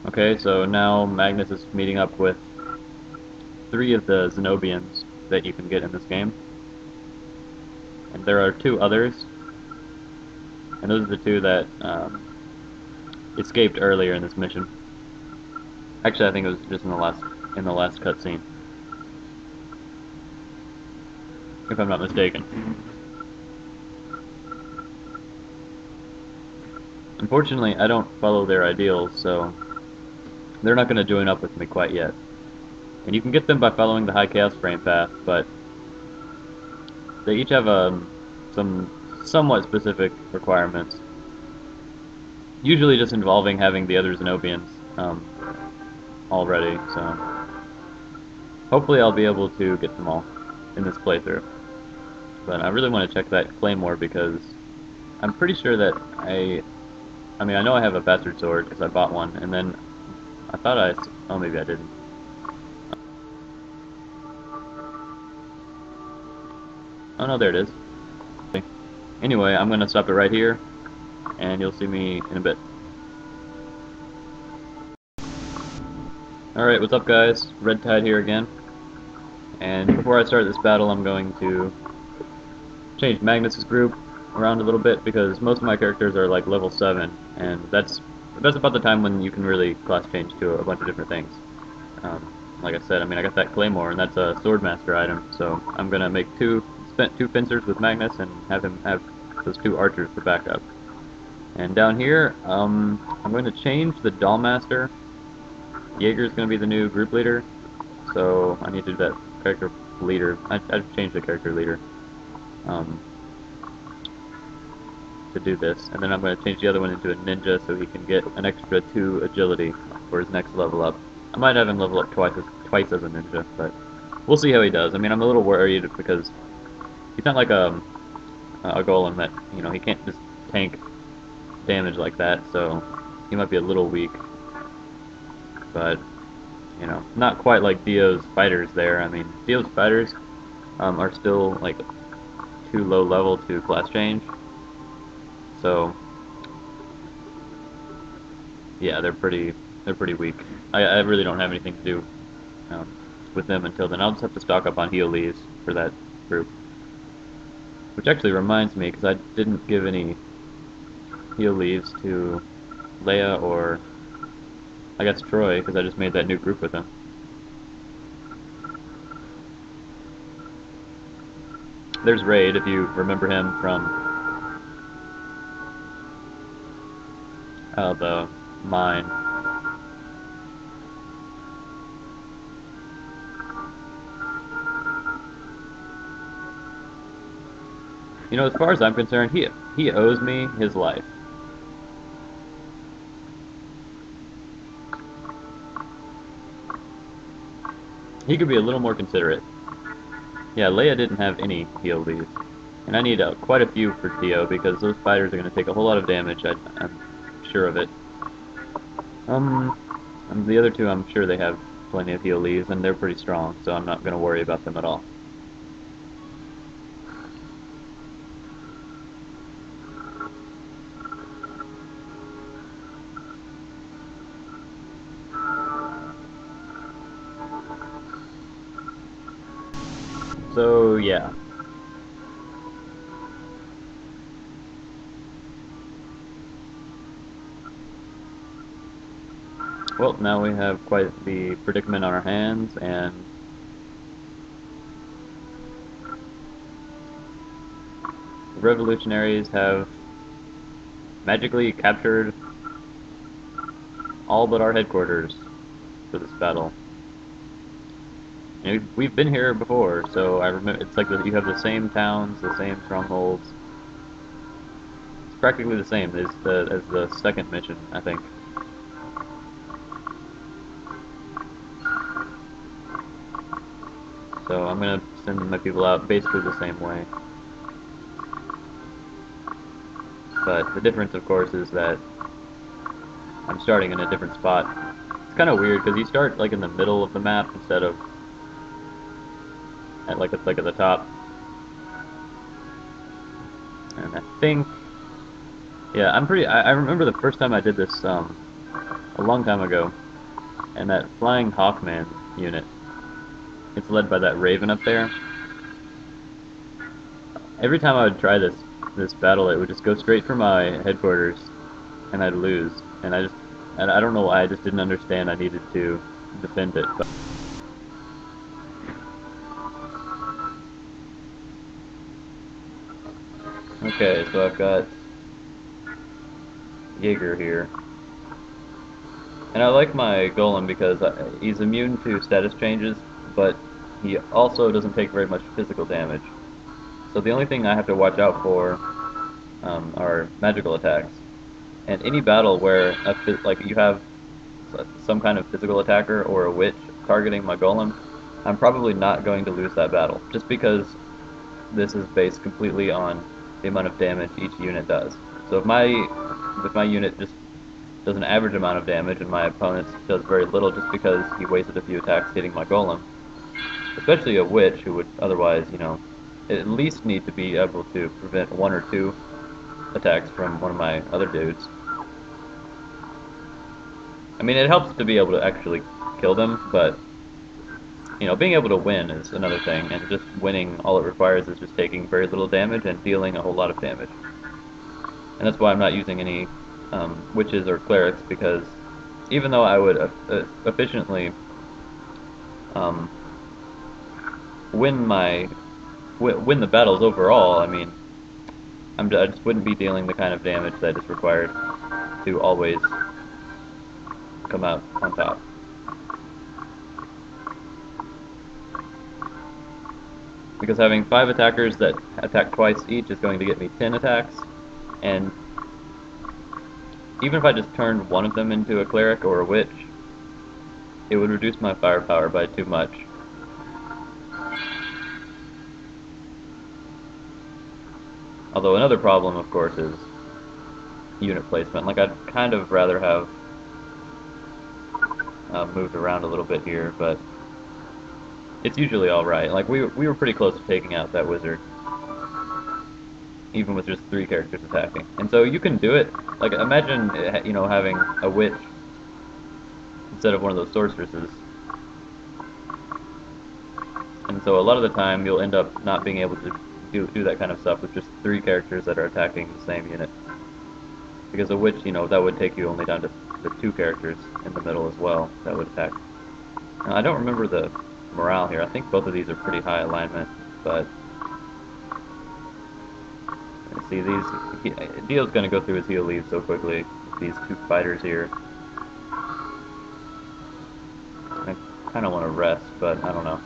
Okay, so now Magnus is meeting up with 3 of the Zenobians that you can get in this game. And there are 2 others, and those are the 2 that escaped earlier in this mission. Actually, I think it was just in the last cutscene, if I'm not mistaken. Unfortunately, I don't follow their ideals, so they're not going to join up with me quite yet. And you can get them by following the High Chaos Frame path, but they each have some somewhat specific requirements. Usually just involving having the other Zenobians already, so hopefully I'll be able to get them all in this playthrough. But I really want to check that Claymore because I'm pretty sure that I mean, I know I have a bastard sword because I bought one, and then I thought oh, maybe I didn't. Oh no, there it is. Anyway, I'm gonna stop it right here, and you'll see me in a bit. Alright, what's up guys? Red Tide here again. And before I start this battle, I'm going to change Magnus's group around a little bit because most of my characters are like level 7, and that's about the time when you can really class change to a bunch of different things. Like I said, I mean, I got that Claymore, and that's a Swordmaster item, so I'm gonna make 2 fencers with Magnus and have him have those 2 archers for backup. And down here, I'm going to change the Dollmaster. Jaeger's going to be the new group leader, so I need to do that character leader. I've changed the character leader to do this, and then I'm going to change the other one into a ninja so he can get an extra 2 agility for his next level up. I might have him level up twice as a ninja, but we'll see how he does. I mean, I'm a little worried because he's not like a golem that, you know, he can't just tank damage like that, so he might be a little weak. But, you know, not quite like Dio's fighters there. I mean, Dio's fighters are still like too low level to class change. So, yeah, they're pretty weak. I really don't have anything to do um, with them until then. I'll just have to stock up on heal leaves for that group. Which actually reminds me, because I didn't give any heal leaves to Leia or, I guess, Troy, because I just made that new group with him. There's Raid, if you remember him from the mine. You know, as far as I'm concerned, he owes me his life. He could be a little more considerate. Yeah, Leia didn't have any heal leaves. And I need quite a few for Tio because those fighters are going to take a whole lot of damage, I'm sure of it. And the other 2, I'm sure they have plenty of heal leaves, and they're pretty strong, so I'm not going to worry about them at all. So, yeah. Well, now we have quite the predicament on our hands, and the revolutionaries have magically captured all but our headquarters for this battle. And we've been here before, so I remember it's like you have the same towns, the same strongholds. It's practically the same as the second mission, I think. So I'm gonna send my people out basically the same way. But the difference, of course, is that I'm starting in a different spot. It's kind of weird because you start like in the middle of the map instead of at like at the top. And I think, yeah, I remember the first time I did this a long time ago, and that Flying Hawkman unit, it's led by that Raven up there. Every time I would try this battle, it would just go straight for my headquarters, and I'd lose. And I don't know why, I just didn't understand I needed to defend it. But okay, so I've got Jaeger here. And I like my Golem because he's immune to status changes, but he also doesn't take very much physical damage. So the only thing I have to watch out for are magical attacks. And any battle where like you have some kind of physical attacker or a witch targeting my Golem, I'm probably not going to lose that battle, just because this is based completely on the amount of damage each unit does. So if my unit just does an average amount of damage and my opponent does very little just because he wasted a few attacks hitting my Golem, especially a witch who would otherwise, at least need to be able to prevent one or two attacks from one of my other dudes. I mean, it helps to be able to actually kill them, but being able to win is another thing, and just winning, all it requires is just taking very little damage and dealing a whole lot of damage. And that's why I'm not using any witches or clerics, because even though I would efficiently win the battles overall, I mean, I just wouldn't be dealing the kind of damage that is required to always come out on top. Because having 5 attackers that attack twice each is going to get me 10 attacks, and even if I just turned one of them into a cleric or a witch, it would reduce my firepower by too much. Although another problem, of course, is unit placement. Like, I'd kind of rather have moved around a little bit here, but it's usually alright. Like, we were pretty close to taking out that wizard, even with just 3 characters attacking. And so you can do it. Like, imagine, having a witch instead of one of those sorceresses. And so a lot of the time you'll end up not being able to do that kind of stuff with just 3 characters that are attacking the same unit. Because a witch, that would take you only down to the 2 characters in the middle as well that would attack. Now, I don't remember the morale here. I think both of these are pretty high alignment, but see, Dio's going to go through his heal leave so quickly. These 2 fighters here. I kind of want to rest, but I don't know.